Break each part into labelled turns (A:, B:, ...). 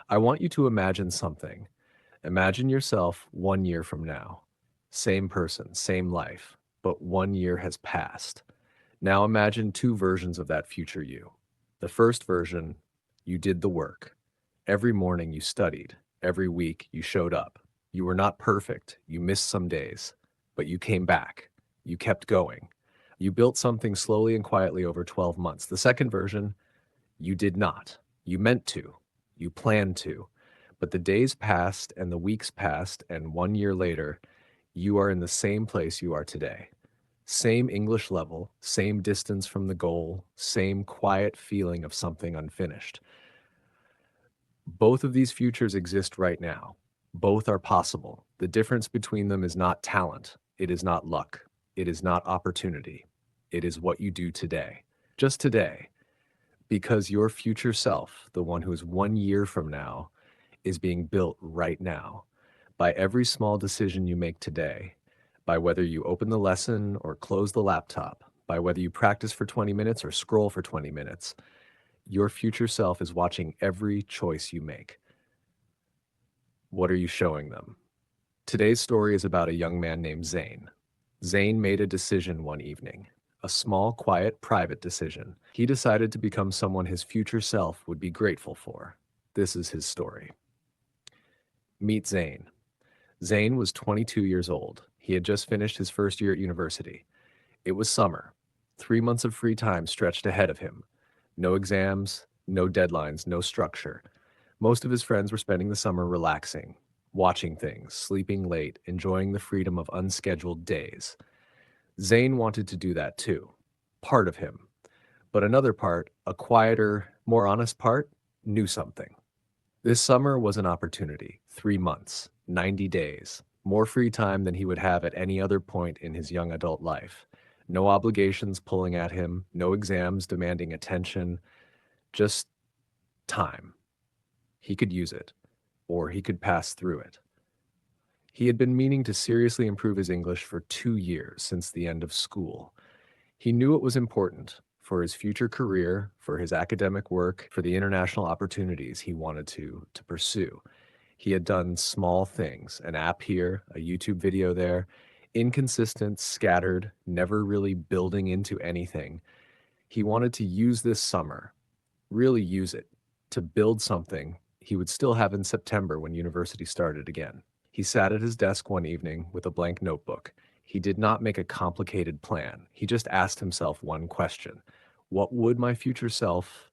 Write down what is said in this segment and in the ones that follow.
A: I want you to imagine something. Imagine yourself 1 year from now. Same person, same life, but 1 year has passed. Now imagine two versions of that future you. The first version, you did the work. Every morning you studied. Every week you showed up. You were not perfect. You missed some days, but you came back. You kept going. You built something slowly and quietly over 12 months. The second version, you did not. You meant to. You planned to. But the days passed and the weeks passed, and 1 year later, you are in the same place you are today. Same English level, same distance from the goal, same quiet feeling of something unfinished. Both of these futures exist right now. Both are possible. The difference between them is not talent. It is not luck. It is not opportunity. It is what you do today. Just today. Because your future self, the one who is 1 year from now, is being built right now by every small decision you make today, by whether you open the lesson or close the laptop, by whether you practice for 20 minutes or scroll for 20 minutes. Your future self is watching every choice you make. What are you showing them? Today's story is about a young man named Zane. Zane made a decision one evening, a small, quiet, private decision. He decided to become someone his future self would be grateful for. This is his story. Meet Zane. Zane was 22 years old. He had just finished his first year at university. It was summer. 3 months of free time stretched ahead of him. No exams, no deadlines, no structure. Most of his friends were spending the summer relaxing, watching things, sleeping late, enjoying the freedom of unscheduled days. Zane wanted to do that too. Part of him. But another part, a quieter, more honest part, knew something. This summer was an opportunity. 3 months, 90 days, more free time than he would have at any other point in his young adult life. No obligations pulling at him, no exams demanding attention, just time. He could use it, or he could pass through it. He had been meaning to seriously improve his English for 2 years since the end of school. He knew it was important for his future career, for his academic work, for the international opportunities he wanted to pursue. He had done small things, an app here, a YouTube video there, inconsistent, scattered, never really building into anything. He wanted to use this summer, really use it, to build something he would still have in September when university started again. He sat at his desk one evening with a blank notebook. He did not make a complicated plan. He just asked himself one question. What would my future self,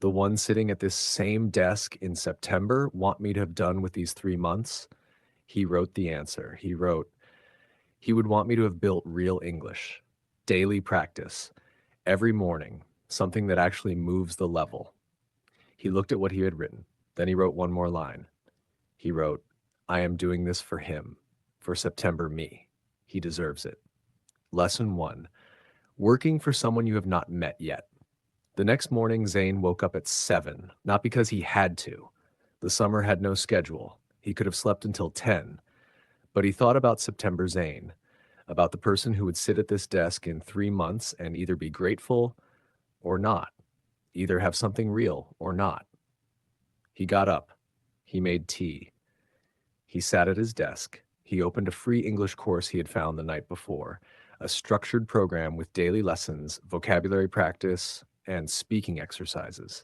A: the one sitting at this same desk in September, want me to have done with these 3 months? He wrote the answer. He wrote, he would want me to have built real English, daily practice, every morning, something that actually moves the level. He looked at what he had written. Then he wrote one more line. He wrote, I am doing this for him, for September me. He deserves it. Lesson 1. Working for someone you have not met yet. The next morning, Zane woke up at 7, not because he had to. The summer had no schedule. He could have slept until 10. But he thought about September Zane, about the person who would sit at this desk in 3 months and either be grateful or not, either have something real or not. He got up. He made tea. He sat at his desk. He opened a free English course he had found the night before, a structured program with daily lessons, vocabulary practice, and speaking exercises.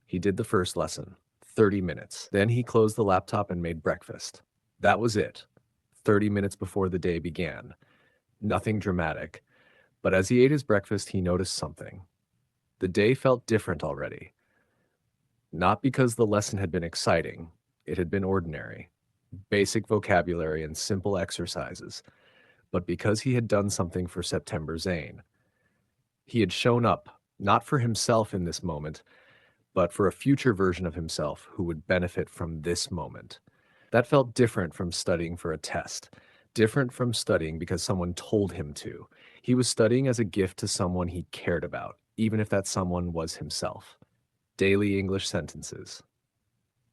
A: He did the first lesson, 30 minutes. Then he closed the laptop and made breakfast. That was it, 30 minutes before the day began. Nothing dramatic. But as he ate his breakfast, he noticed something. The day felt different already. Not because the lesson had been exciting. It had been ordinary, basic vocabulary and simple exercises, but because he had done something for September Zane. He had shown up, not for himself in this moment, but for a future version of himself who would benefit from this moment. That felt different from studying for a test, different from studying because someone told him to. He was studying as a gift to someone he cared about, even if that someone was himself. Daily English sentences.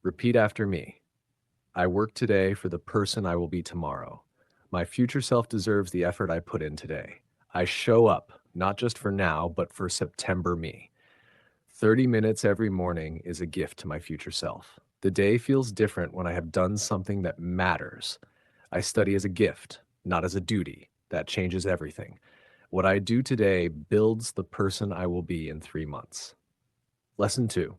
A: Repeat after me. I work today for the person I will be tomorrow. My future self deserves the effort I put in today. I show up, not just for now, but for September me. 30 minutes every morning is a gift to my future self. The day feels different when I have done something that matters. I study as a gift, not as a duty. That changes everything. What I do today builds the person I will be in 3 months. Lesson 2.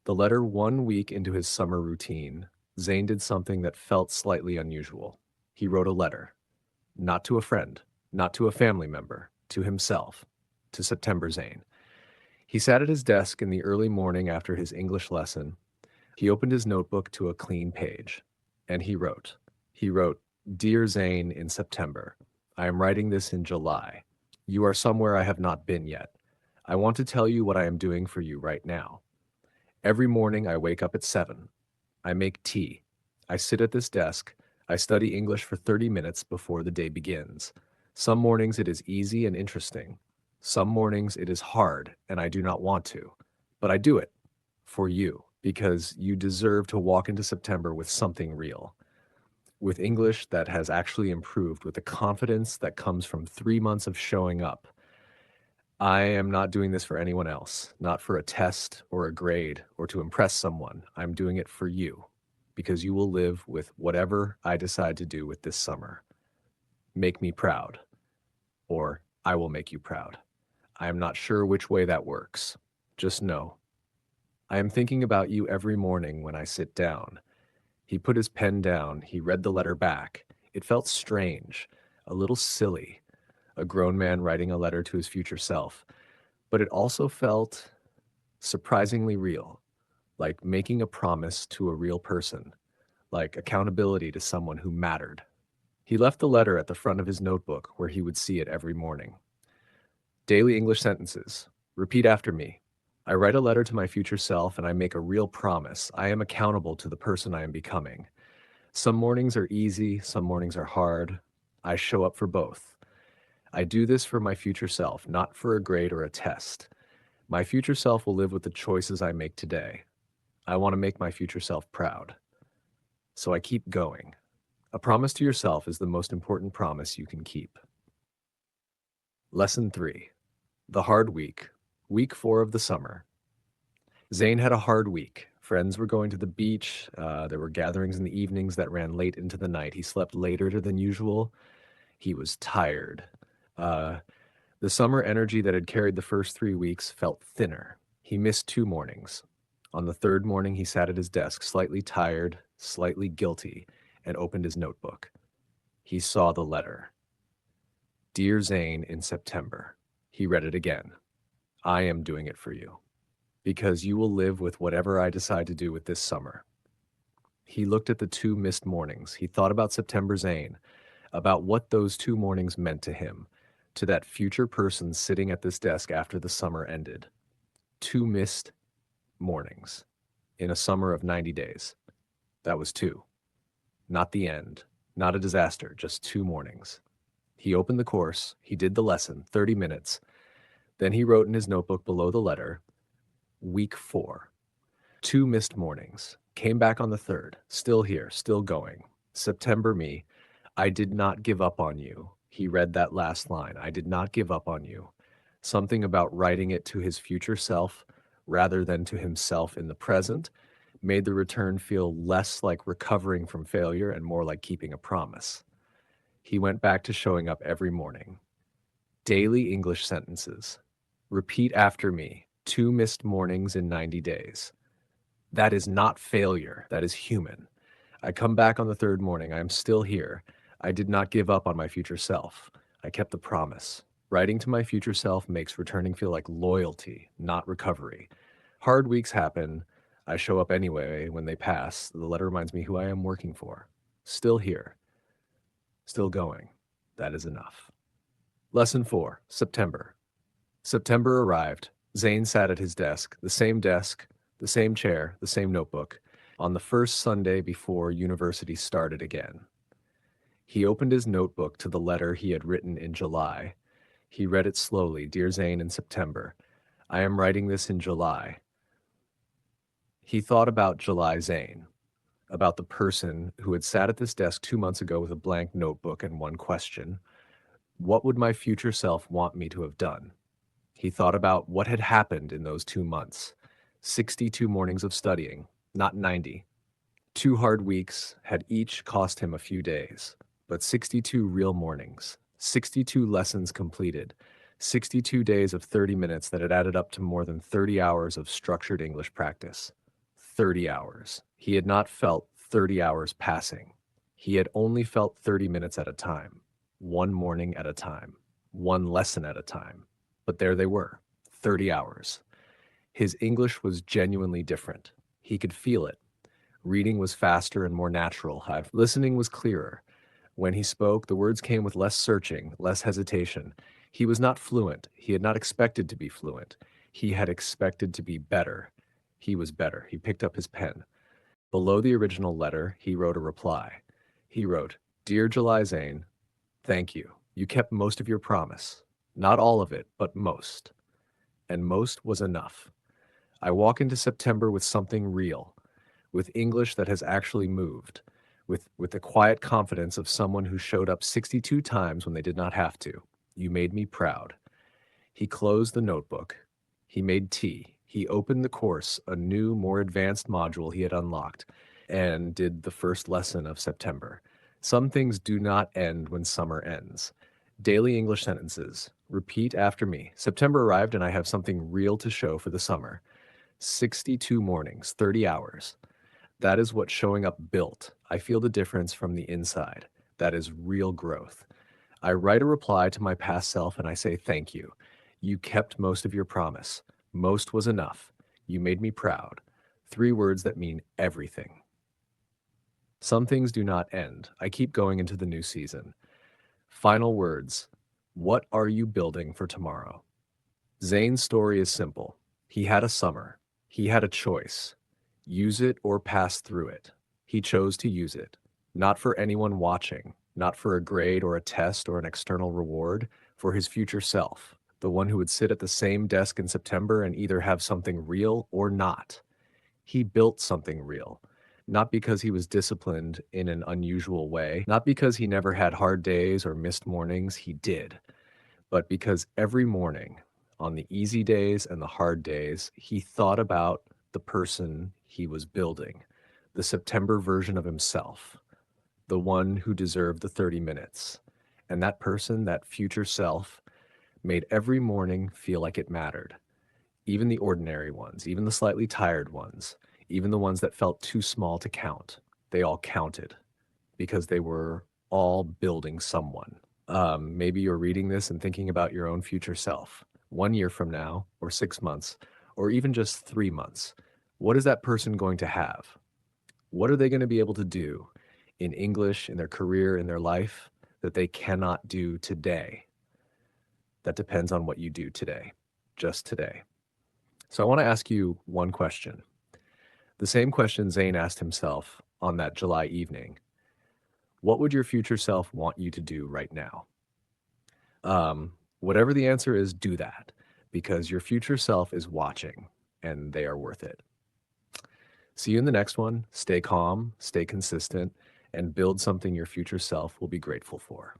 A: The letter 1 week into his summer routine, Zane did something that felt slightly unusual. He wrote a letter, not to a friend, not to a family member, to himself, to September Zane. He sat at his desk in the early morning after his English lesson. He opened his notebook to a clean page, and he wrote, Dear Zane, in September, I am writing this in July. You are somewhere I have not been yet. I want to tell you what I am doing for you right now. Every morning I wake up at 7. I make tea. I sit at this desk. I study English for 30 minutes before the day begins. Some mornings it is easy and interesting. Some mornings it is hard and I do not want to. But I do it for you because you deserve to walk into September with something real, with English that has actually improved, with the confidence that comes from 3 months of showing up. I am not doing this for anyone else, not for a test or a grade or to impress someone. I'm doing it for you because you will live with whatever I decide to do with this summer. Make me proud, or I will make you proud. I am not sure which way that works. Just know, I am thinking about you every morning when I sit down. He put his pen down. He read the letter back. It felt strange, a little silly, a grown man writing a letter to his future self. But it also felt surprisingly real, like making a promise to a real person, like accountability to someone who mattered. He left the letter at the front of his notebook where he would see it every morning. Daily English sentences. Repeat after me. I write a letter to my future self and I make a real promise. I am accountable to the person I am becoming. Some mornings are easy, some mornings are hard. I show up for both. I do this for my future self, not for a grade or a test. My future self will live with the choices I make today. I want to make my future self proud. So I keep going. A promise to yourself is the most important promise you can keep. Lesson 3. The hard week. Week 4 of the summer. Zane had a hard week. Friends were going to the beach. There were gatherings in the evenings that ran late into the night. He slept later than usual. He was tired. Uh, the summer energy that had carried the first 3 weeks felt thinner. He missed 2 mornings. On the third morning, he sat at his desk, slightly tired, slightly guilty, and opened his notebook. He saw the letter. Dear Zane, in September. He read it again. I am doing it for you, because you will live with whatever I decide to do with this summer. He looked at the 2 missed mornings. He thought about September Zane, about what those 2 mornings meant to him, to that future person sitting at this desk after the summer ended. 2 missed mornings in a summer of 90 days. That was 2. Not the end, not a disaster, just 2 mornings. He opened the course, he did the lesson, 30 minutes. Then he wrote in his notebook below the letter, Week 4. 2 missed mornings. Came back on the third. Still here, still going. September me. I did not give up on you. He read that last line. I did not give up on you. Something about writing it to his future self rather than to himself in the present made the return feel less like recovering from failure and more like keeping a promise. He went back to showing up every morning. Daily English sentences. Repeat after me. 2 missed mornings in 90 days. That is not failure. That is human. I come back on the third morning. I am still here. I did not give up on my future self. I kept the promise. Writing to my future self makes returning feel like loyalty, not recovery. Hard weeks happen. I show up anyway when they pass. The letter reminds me who I am working for. Still here. Still going. That is enough. Lesson 4. September. September arrived. Zane sat at his desk, the same chair, the same notebook, on the first Sunday before university started again. He opened his notebook to the letter he had written in July. He read it slowly. Dear Zane, in September. I am writing this in July. He thought about July Zane, about the person who had sat at this desk 2 months ago with a blank notebook and one question. What would my future self want me to have done? He thought about what had happened in those 2 months. 62 mornings of studying, not 90. 2 hard weeks had each cost him a few days, but 62 real mornings, 62 lessons completed, 62 days of 30 minutes that had added up to more than 30 hours of structured English practice. 30 hours. He had not felt 30 hours passing. He had only felt 30 minutes at a time, one morning at a time, one lesson at a time. But there they were, 30 hours. His English was genuinely different. He could feel it. Reading was faster and more natural. Listening was clearer. When he spoke, the words came with less searching, less hesitation. He was not fluent. He had not expected to be fluent. He had expected to be better. He was better. He picked up his pen. Below the original letter, he wrote a reply. He wrote, "Dear July Zane, thank you. You kept most of your promise. Not all of it, but most. And most was enough. I walk into September with something real, with English that has actually moved, with the quiet confidence of someone who showed up 62 times when they did not have to. You made me proud." He closed the notebook. He made tea. He opened the course, a new, more advanced module he had unlocked, and did the first lesson of September. Some things do not end when summer ends. Daily English sentences. Repeat after me. September arrived and I have something real to show for the summer. 62 mornings, 30 hours. That is what showing up built. I feel the difference from the inside. That is real growth. I write a reply to my past self and I say, thank you. You kept most of your promise. Most was enough. You made me proud. 3 words that mean everything. Some things do not end. I keep going into the new season. Final words. What are you building for tomorrow? Zane's story is simple. He had a summer. He had a choice. Use it or pass through it. He chose to use it. Not for anyone watching, not for a grade or a test or an external reward, for his future self, the one who would sit at the same desk in September and either have something real or not. He built something real, not because he was disciplined in an unusual way, not because he never had hard days or missed mornings, he did, but because every morning, on the easy days and the hard days, he thought about the person he was building, the September version of himself, the one who deserved the 30 minutes. And that person, that future self, made every morning feel like it mattered. Even the ordinary ones, even the slightly tired ones, even the ones that felt too small to count, they all counted because they were all building someone. Maybe you're reading this and thinking about your own future self, 1 year from now, or 6 months, or even just 3 months. What is that person going to have? What are they going to be able to do in English, in their career, in their life that they cannot do today? That depends on what you do today, just today. So I want to ask you one question. The same question Zane asked himself on that July evening. What would your future self want you to do right now? Whatever the answer is, do that because your future self is watching and they are worth it. See you in the next one. Stay calm, stay consistent, and build something your future self will be grateful for.